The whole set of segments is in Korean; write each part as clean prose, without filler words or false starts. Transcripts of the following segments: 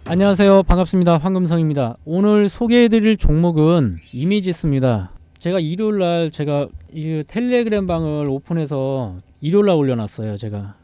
안녕하세요. 반갑습니다. 황금성입니다. 오늘 소개해드릴 종목은 이미지스입니다. 제가 일요일날 제가 이 텔레그램 방을 오픈해서 일요일날 올려놨어요. 제가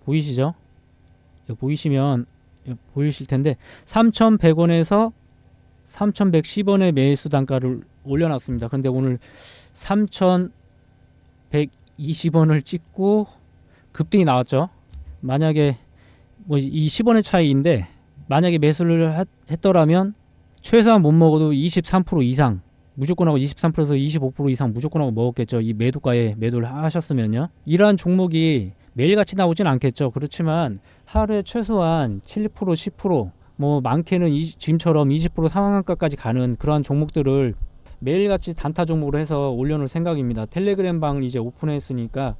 보이시죠? 여기 보이시면 여기 보이실 텐데 3,100원에서 3,110원의 매수 단가를 올려놨습니다. 근데 오늘 3,120원을 찍고 급등이 나왔죠. 만약에 뭐 이 10원의 차이인데 만약에 매수를 했더라면 최소한 못 먹어도 23% 이상 무조건 하고 23%에서 25% 이상 무조건 하고 먹었겠죠. 이 매도가에 매도를 하셨으면요. 이러한 종목이 매일같이 나오진 않겠죠. 그렇지만 하루에 최소한 7% 10%뭐 많게는 지금처럼 20% 상한가까지 가는 그러한 종목들을 매일같이 단타 종목으로 해서 올려놓을 생각입니다. 텔레그램 방을 이제 오픈했으니까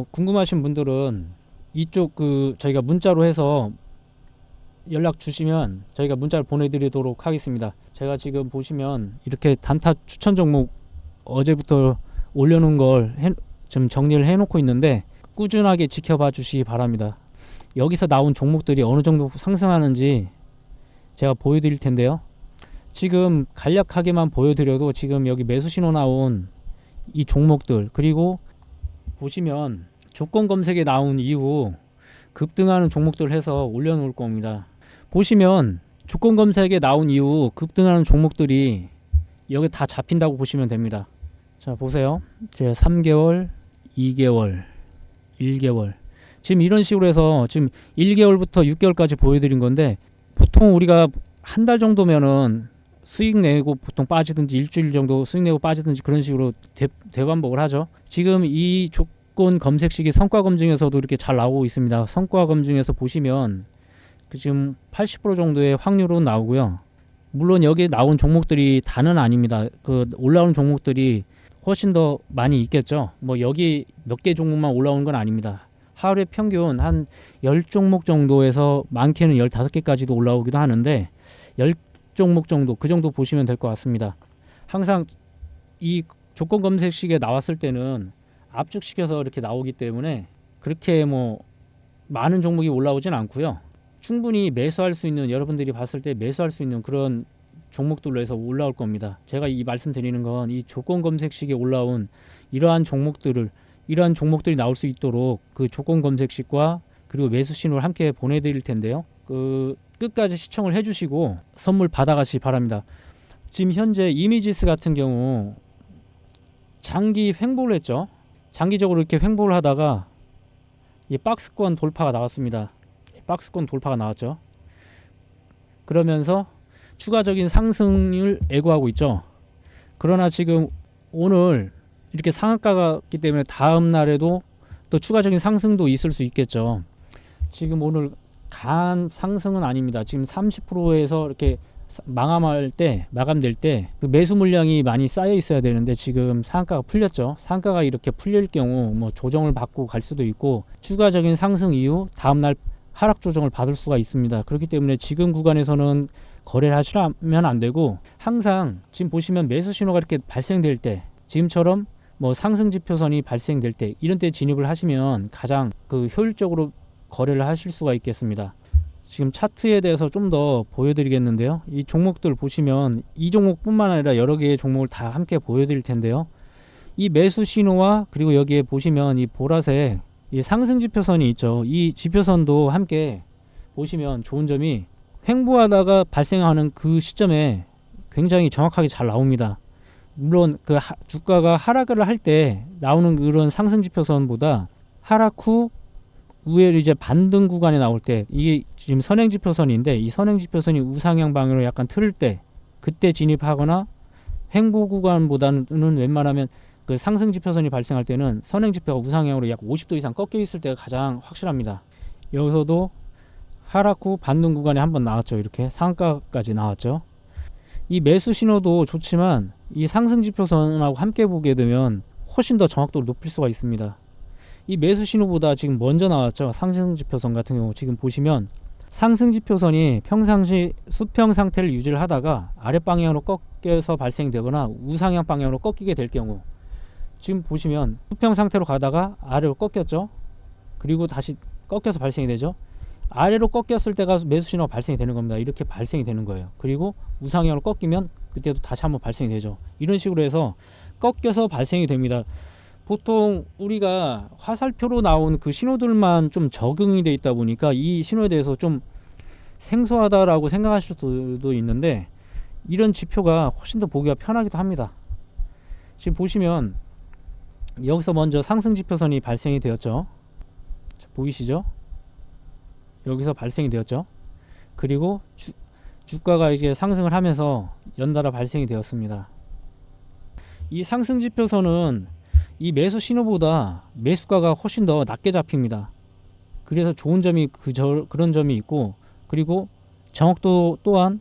궁금하신 분들은 이쪽 저희가 문자로 해서 연락 주시면 저희가 문자를 보내드리도록 하겠습니다. 제가 지금 보시면 이렇게 단타 추천 종목 어제부터 올려놓은 걸 좀 정리를 해놓고 있는데 꾸준하게 지켜봐 주시기 바랍니다. 여기서 나온 종목들이 어느 정도 상승하는지 제가 보여드릴 텐데요. 지금 간략하게만 보여드려도 지금 여기 매수 신호 나온 이 종목들, 그리고 보시면 조건 검색에 나온 이후 급등하는 종목들 해서 올려놓을 겁니다. 보시면 조건 검색에 나온 이후 급등하는 종목들이 여기 다 잡힌다고 보시면 됩니다. 자, 보세요. 제 3개월, 2개월, 1개월. 지금 이런 식으로 해서 지금 1개월부터 6개월까지 보여드린 건데, 보통 우리가 한 달 정도면은 수익 내고 보통 빠지든지 일주일 정도 수익 내고 빠지든지 그런 식으로 되반복을 하죠. 지금 이 조건 검색식이 성과 검증에서도 이렇게 잘 나오고 있습니다. 성과 검증에서 보시면 지금 80% 정도의 확률은 나오고요. 물론 여기에 나온 종목들이 다는 아닙니다. 올라오는 종목들이 훨씬 더 많이 있겠죠. 뭐 여기 몇 개 종목만 올라오는 건 아닙니다. 하루에 평균 한 10종목 정도에서 많게는 15개까지도 올라오기도 하는데 10종목 정도, 그 정도 보시면 될 것 같습니다. 항상 이 조건 검색식에 나왔을 때는 압축시켜서 이렇게 나오기 때문에 그렇게 뭐 많은 종목이 올라오진 않고요. 충분히 매수할 수 있는, 여러분들이 봤을 때 매수할 수 있는 그런 종목들로 해서 올라올 겁니다. 제가 이 말씀드리는 건 이 조건 검색식에 올라온 이러한 종목들이 나올 수 있도록 그 조건 검색식과 그리고 매수 신호를 함께 보내드릴 텐데요. 끝까지 시청을 해주시고 선물 받아가시기 바랍니다. 지금 현재 이미지스 같은 경우 장기 횡보를 했죠. 장기적으로 이렇게 횡보를 하다가 이 박스권 돌파가 나왔습니다. 박스권 돌파가 나왔죠. 그러면서 추가적인 상승을 예고하고 있죠. 그러나 지금 오늘 이렇게 상한가가 있기 때문에 다음 날에도 또 추가적인 상승도 있을 수 있겠죠. 지금 오늘 강한 상승은 아닙니다. 지금 30%에서 이렇게 마감될 때 그 매수 물량이 많이 쌓여 있어야 되는데 지금 상한가가 풀렸죠. 상한가가 이렇게 풀릴 경우 뭐 조정을 받고 갈 수도 있고 추가적인 상승 이후 다음날 하락 조정을 받을 수가 있습니다. 그렇기 때문에 지금 구간에서는 거래를 하시면 안 되고, 항상 지금 보시면 매수 신호가 이렇게 발생될 때, 지금처럼 뭐 상승 지표선이 발생될 때, 이런 때 진입을 하시면 가장 효율적으로 거래를 하실 수가 있겠습니다. 지금 차트에 대해서 좀 더 보여드리겠는데요. 이 종목들 보시면 이 종목뿐만 아니라 여러 개의 종목을 다 함께 보여드릴 텐데요. 이 매수 신호와 그리고 여기에 보시면 이 보라색 이 상승 지표선이 있죠. 이 지표선도 함께 보시면 좋은 점이 횡보하다가 발생하는 그 시점에 굉장히 정확하게 잘 나옵니다. 물론 주가가 하락을 할 때 나오는 그런 상승 지표선보다 하락 후 우회로 이제 반등 구간에 나올 때, 이게 지금 선행 지표선인데 이 선행 지표선이 우상향 방향으로 약간 틀을 때 그때 진입하거나, 횡보 구간보다는 웬만하면 그 상승 지표선이 발생할 때는 선행 지표가 우상향으로 약 50도 이상 꺾여 있을 때가 가장 확실합니다. 여기서도 하락 후 반등 구간에 한번 나왔죠. 이렇게 상한가까지 나왔죠. 이 매수 신호도 좋지만 이 상승 지표선하고 함께 보게 되면 훨씬 더 정확도를 높일 수가 있습니다. 이 매수 신호보다 지금 먼저 나왔죠. 상승 지표선 같은 경우 지금 보시면 상승 지표선이 평상시 수평 상태를 유지를 하다가 아랫 방향으로 꺾여서 발생되거나 우상향 방향으로 꺾이게 될 경우, 지금 보시면 수평 상태로 가다가 아래로 꺾였죠. 그리고 다시 꺾여서 발생이 되죠. 아래로 꺾였을 때가 매수 신호가 발생이 되는 겁니다. 이렇게 발생이 되는 거예요. 그리고 우상향으로 꺾이면 그때도 다시 한번 발생이 되죠. 이런 식으로 해서 꺾여서 발생이 됩니다. 보통 우리가 화살표로 나온 그 신호들만 좀 적응이 돼 있다 보니까 이 신호에 대해서 좀 생소하다라고 생각하실 수도 있는데, 이런 지표가 훨씬 더 보기가 편하기도 합니다. 지금 보시면 여기서 먼저 상승 지표선이 발생이 되었죠. 자, 보이시죠? 여기서 발생이 되었죠. 그리고 주가가 이제 상승을 하면서 연달아 발생이 되었습니다. 이 상승 지표선은 이 매수 신호보다 매수가가 훨씬 더 낮게 잡힙니다. 그래서 좋은 점이 그런 점이 있고, 그리고 정확도 또한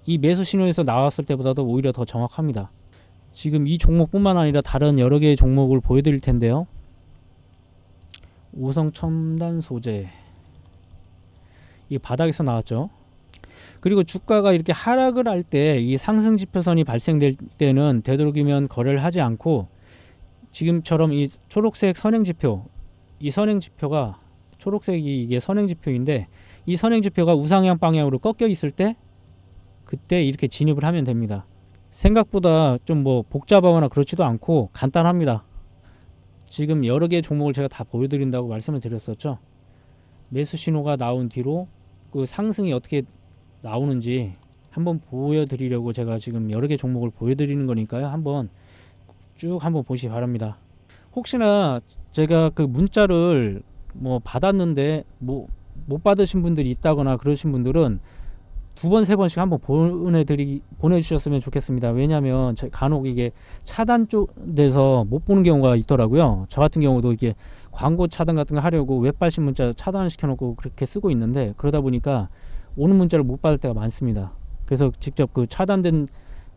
이 매수 신호에서 나왔을 때보다도 오히려 더 정확합니다. 지금 이 종목뿐만 아니라 다른 여러 개의 종목을 보여드릴 텐데요. 오성 첨단 소재, 이 바닥에서 나왔죠. 그리고 주가가 이렇게 하락을 할 때 이 상승 지표선이 발생될 때는 되도록이면 거래를 하지 않고, 지금처럼 이 초록색 선행 지표, 이 선행 지표가 초록색이 이게 선행 지표인데, 이 선행 지표가 우상향 방향으로 꺾여 있을 때 그때 이렇게 진입을 하면 됩니다. 생각보다 좀 뭐 복잡하거나 그렇지도 않고 간단합니다. 지금 여러 개의 종목을 제가 다 보여드린다고 말씀을 드렸었죠. 매수 신호가 나온 뒤로 그 상승이 어떻게 나오는지 한번 보여드리려고 제가 지금 여러 개 종목을 보여드리는 거니까요. 한번 쭉 한번 보시기 바랍니다. 혹시나 제가 그 문자를 뭐 받았는데 뭐 못 받으신 분들이 있다거나 그러신 분들은 두 번, 세 번씩 한번 보내주셨으면 좋겠습니다. 왜냐하면 간혹 이게 차단 쪽에서 못 보는 경우가 있더라고요. 저 같은 경우도 이게 광고 차단 같은 거 하려고 웹발신 문자 차단을 시켜놓고 그렇게 쓰고 있는데, 그러다 보니까 오는 문자를 못 받을 때가 많습니다. 그래서 직접 그 차단된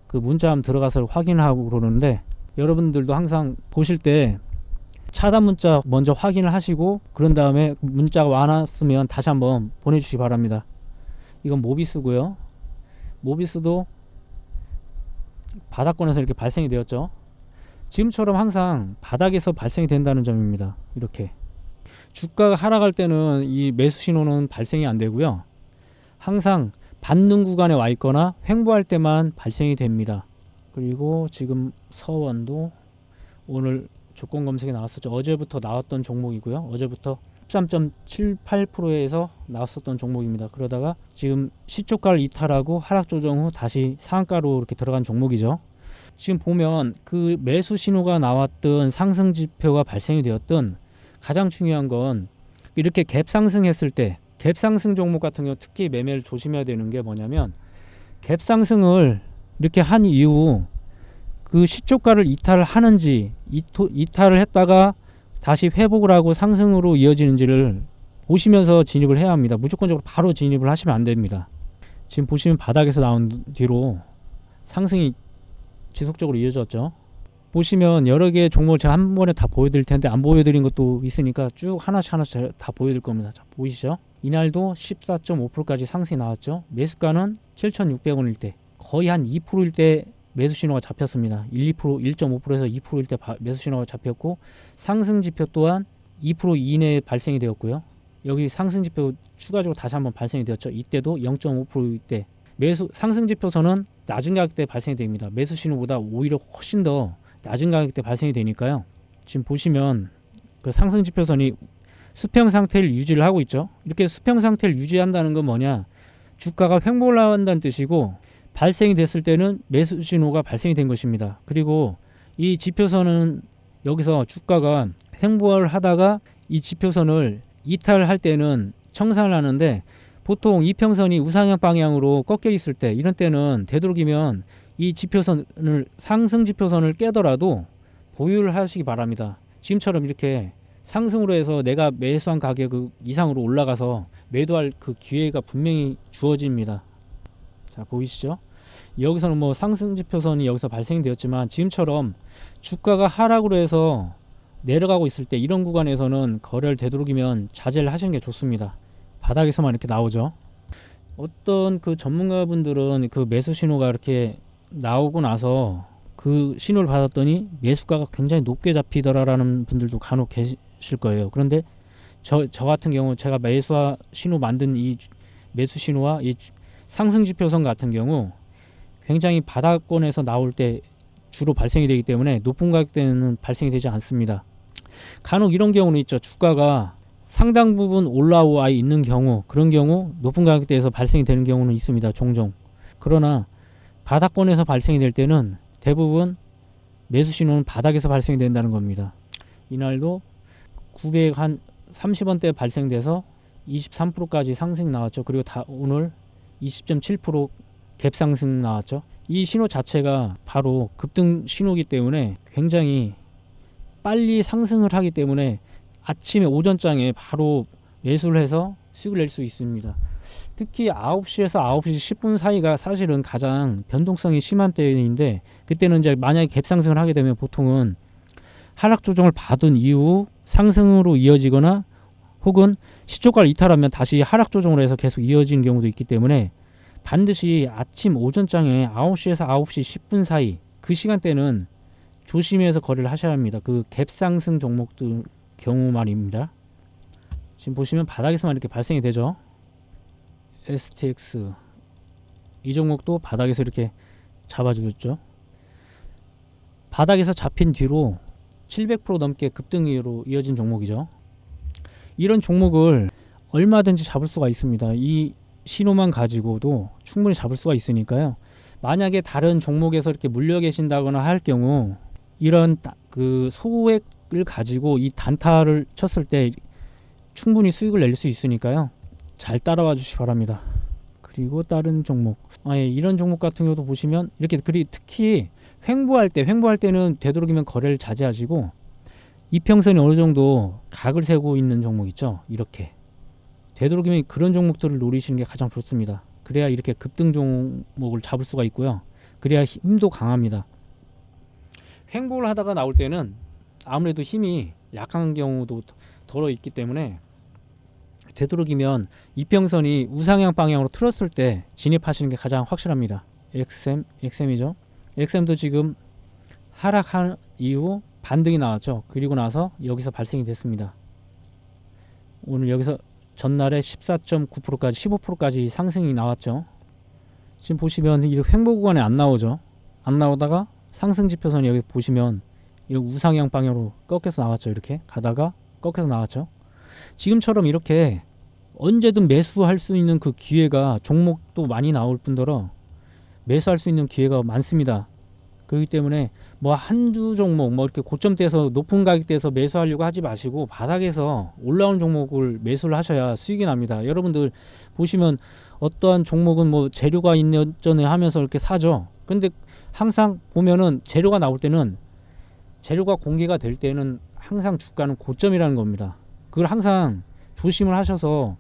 그 문자 한번 들어가서 확인하고 그러는데, 여러분들도 항상 보실 때 차단 문자 먼저 확인을 하시고, 그런 다음에 문자가 왔으면 다시 한번 보내주시기 바랍니다. 이건 모비스고요. 모비스도 바닥권에서 이렇게 발생이 되었죠. 지금처럼 항상 바닥에서 발생이 된다는 점입니다. 이렇게 주가가 하락할 때는 이 매수 신호는 발생이 안 되고요. 항상 받는 구간에 와 있거나 횡보할 때만 발생이 됩니다. 그리고 지금 서원도 오늘 조건 검색에 나왔었죠. 어제부터 나왔던 종목이고요. 어제부터 13.78%에서 나왔었던 종목입니다. 그러다가 지금 시초가를 이탈하고 하락 조정 후 다시 상한가로 이렇게 들어간 종목이죠. 지금 보면 그 매수 신호가 나왔던 상승 지표가 발생이 되었던 가장 중요한 건, 이렇게 갭 상승했을 때 갭 상승 종목 같은 경우 특히 매매를 조심해야 되는 게 뭐냐면, 갭 상승을 이렇게 한 이후 그 시초가를 이탈하는지, 이탈을 했다가 다시 회복을 하고 상승으로 이어지는지를 보시면서 진입을 해야 합니다. 무조건적으로 바로 진입을 하시면 안 됩니다. 지금 보시면 바닥에서 나온 뒤로 상승이 지속적으로 이어졌죠. 보시면 여러 개의 종목을 제가 한 번에 다 보여드릴 텐데, 안 보여드린 것도 있으니까 쭉 하나씩 다 보여드릴 겁니다. 자, 보이시죠? 이날도 14.5%까지 상승이 나왔죠. 매수가는 7,600원일 때 거의 한 2%일 때 매수 신호가 잡혔습니다. 1, 2%, 1.5%에서 2%일 때 매수 신호가 잡혔고, 상승 지표 또한 2% 이내에 발생이 되었고요. 여기 상승 지표 추가적으로 다시 한번 발생이 되었죠. 이때도 0.5%일 때 상승 지표선은 낮은 가격대 발생이 됩니다. 매수 신호보다 오히려 훨씬 더 낮은 가격대 발생이 되니까요. 지금 보시면 그 상승 지표선이 수평 상태를 유지를 하고 있죠. 이렇게 수평 상태를 유지한다는 건 뭐냐, 주가가 횡보를 한다는 뜻이고, 발생이 됐을 때는 매수 신호가 발생이 된 것입니다. 그리고 이 지표선은 여기서 주가가 횡보를 하다가 이 지표선을 이탈할 때는 청산을 하는데, 보통 이평선이 우상향 방향으로 꺾여 있을 때, 이런 때는 되도록이면 이 지표선을, 상승 지표선을 깨더라도 보유를 하시기 바랍니다. 지금처럼 이렇게 상승으로 해서 내가 매수한 가격 이상으로 올라가서 매도할 그 기회가 분명히 주어집니다. 자, 보이시죠? 여기서는 뭐 상승 지표선이 여기서 발생이 되었지만, 지금처럼 주가가 하락으로 해서 내려가고 있을 때 이런 구간에서는 거래를 되도록이면 자제를 하시는 게 좋습니다. 바닥에서만 이렇게 나오죠. 어떤 그 전문가분들은 그 매수 신호가 이렇게 나오고 나서 그 신호를 받았더니 매수가가 굉장히 높게 잡히더라라는 분들도 간혹 계실 거예요. 그런데 저 같은 경우 제가 매수 신호 만든 이 매수 신호와 이 상승 지표선 같은 경우 굉장히 바닥권에서 나올 때 주로 발생이 되기 때문에 높은 가격대는 발생이 되지 않습니다. 간혹 이런 경우는 있죠. 주가가 상당 부분 올라와 있는 경우, 그런 경우 높은 가격대에서 발생이 되는 경우는 있습니다. 종종. 그러나 바닥권에서 발생이 될 때는 대부분 매수 신호는 바닥에서 발생이 된다는 겁니다. 이날도 930원대 발생돼서 23%까지 상승이 나왔죠. 그리고 오늘 20.7% 갭 상승 나왔죠. 이 신호 자체가 바로 급등 신호이기 때문에 굉장히 빨리 상승을 하기 때문에 아침에 오전장에 바로 매수를 해서 수익을 낼 수 있습니다. 특히 9시에서 9시 10분 사이가 사실은 가장 변동성이 심한 때인데, 그때는 이제 만약에 갭 상승을 하게 되면 보통은 하락 조정을 받은 이후 상승으로 이어지거나 혹은 시초가를 이탈하면 다시 하락 조정으로 해서 계속 이어지는 경우도 있기 때문에 반드시 아침 오전장에 9시에서 9시 10분 사이 그 시간대는 조심해서 거래를 하셔야 합니다. 그 갭 상승 종목들 경우 말입니다. 지금 보시면 바닥에서만 이렇게 발생이 되죠. STX 이 종목도 바닥에서 이렇게 잡아주셨죠. 바닥에서 잡힌 뒤로 700% 넘게 급등으로 이어진 종목이죠. 이런 종목을 얼마든지 잡을 수가 있습니다. 이 신호만 가지고도 충분히 잡을 수가 있으니까요. 만약에 다른 종목에서 이렇게 물려 계신다거나 할 경우 이런 그 소액을 가지고 이 단타를 쳤을 때 충분히 수익을 낼 수 있으니까요. 잘 따라와 주시기 바랍니다. 그리고 다른 종목, 이런 종목 같은 경우도 보시면 이렇게 특히 횡보할 때는 되도록이면 거래를 자제하시고 이평선이 어느 정도 각을 세고 있는 종목 있죠. 이렇게 되도록이면 그런 종목들을 노리시는 게 가장 좋습니다. 그래야 이렇게 급등 종목을 잡을 수가 있고요. 그래야 힘도 강합니다. 횡보를 하다가 나올 때는 아무래도 힘이 약한 경우도 덜어 있기 때문에 되도록이면 이평선이 우상향 방향으로 틀었을 때 진입하시는 게 가장 확실합니다. XM이죠. XM도 지금 하락한 이후 반등이 나왔죠. 그리고 나서 여기서 발생이 됐습니다. 오늘 여기서 전날에 14.9%까지 15%까지 상승이 나왔죠. 지금 보시면 이 횡보 구간에 안 나오죠. 안 나오다가 상승 지표선이 여기 보시면 여기 우상향 방향으로 꺾여서 나왔죠. 이렇게 가다가 꺾여서 나왔죠. 지금처럼 이렇게 언제든 매수할 수 있는 그 기회가 종목도 많이 나올 뿐더러 매수할 수 있는 기회가 많습니다. 그렇기 때문에 뭐 한두 종목 뭐 이렇게 고점대에서 높은 가격대에서 매수하려고 하지 마시고 바닥에서 올라온 종목을 매수를 하셔야 수익이 납니다. 여러분들 보시면 어떠한 종목은 뭐 재료가 있는 전에 하면서 이렇게 사죠. 근데 항상 보면은 재료가 나올 때는 재료가 공개가 될 때는 항상 주가는 고점이라는 겁니다. 그걸 항상 조심을 하셔서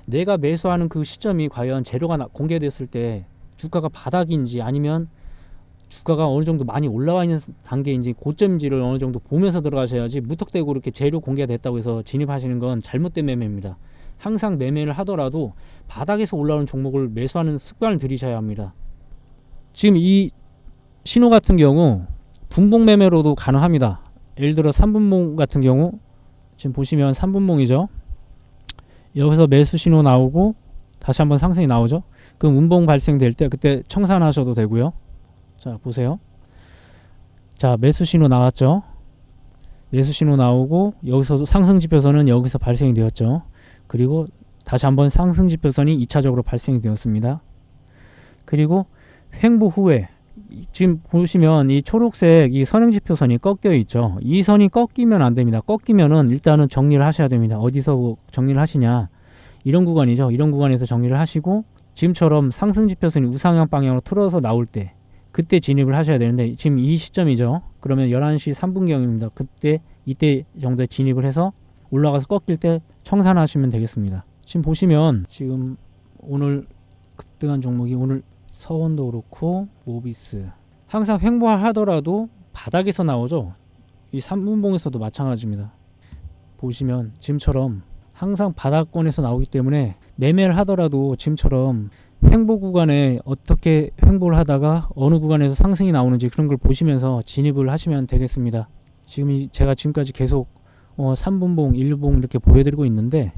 내가 매수하는 그 시점이 과연 재료가 공개됐을 때 주가가 바닥인지 아니면 주가가 어느 정도 많이 올라와 있는 단계인지 고점인지를 어느 정도 보면서 들어가셔야지 무턱대고 이렇게 재료 공개가 됐다고 해서 진입하시는 건 잘못된 매매입니다. 항상 매매를 하더라도 바닥에서 올라오는 종목을 매수하는 습관을 들이셔야 합니다. 지금 이 신호 같은 경우 분봉 매매로도 가능합니다. 예를 들어 3분봉 같은 경우 지금 보시면 3분봉이죠. 여기서 매수 신호 나오고 다시 한번 상승이 나오죠. 그럼 음봉 발생될 때 그때 청산하셔도 되고요. 자 보세요. 자 매수 신호 나왔죠. 매수 신호 나오고 여기서 상승 지표선은 여기서 발생이 되었죠. 그리고 다시 한번 상승 지표선이 2차적으로 발생이 되었습니다. 그리고 횡보 후에 지금 보시면 이 초록색 이 선행 지표선이 꺾여 있죠. 이 선이 꺾이면 안 됩니다. 꺾이면은 일단은 정리를 하셔야 됩니다. 어디서 정리를 하시냐, 이런 구간이죠. 이런 구간에서 정리를 하시고 지금처럼 상승 지표선이 우상향 방향으로 틀어서 나올 때 그때 진입을 하셔야 되는데 지금 이 시점이죠. 그러면 11시 3분경입니다. 그때 이때 정도에 진입을 해서 올라가서 꺾일 때 청산하시면 되겠습니다. 지금 보시면 지금 오늘 급등한 종목이 오늘 서원도 그렇고 모비스 항상 횡보하더라도 바닥에서 나오죠. 이 3분봉에서도 마찬가지입니다. 보시면 지금처럼 항상 바닥권에서 나오기 때문에 매매를 하더라도 지금처럼 횡보 구간에 어떻게 횡보를 하다가 어느 구간에서 상승이 나오는지 그런 걸 보시면서 진입을 하시면 되겠습니다. 지금 제가 지금까지 계속 3분봉, 1분봉 이렇게 보여드리고 있는데,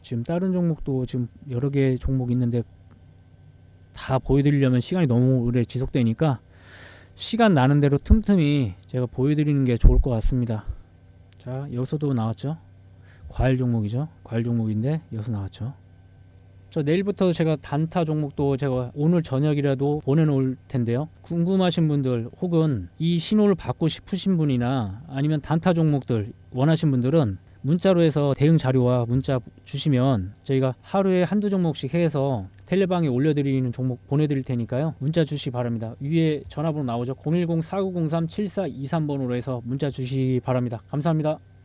지금 다른 종목도 지금 여러 개 종목 있는데 다 보여드리려면 시간이 너무 오래 지속되니까 시간 나는 대로 틈틈이 제가 보여드리는 게 좋을 것 같습니다. 자, 여기서도 나왔죠. 과일 종목이죠. 과일 종목인데 여기서 나왔죠. 저 내일부터 제가 단타 종목도 제가 오늘 저녁이라도 보내놓을 텐데요. 궁금하신 분들 혹은 이 신호를 받고 싶으신 분이나 아니면 단타 종목들 원하신 분들은 문자로 해서 대응 자료와 문자 주시면 저희가 하루에 한두 종목씩 해서 텔레방에 올려드리는 종목 보내드릴 테니까요. 문자 주시기 바랍니다. 위에 전화번호 나오죠. 010-4903-7423번으로 해서 문자 주시기 바랍니다. 감사합니다.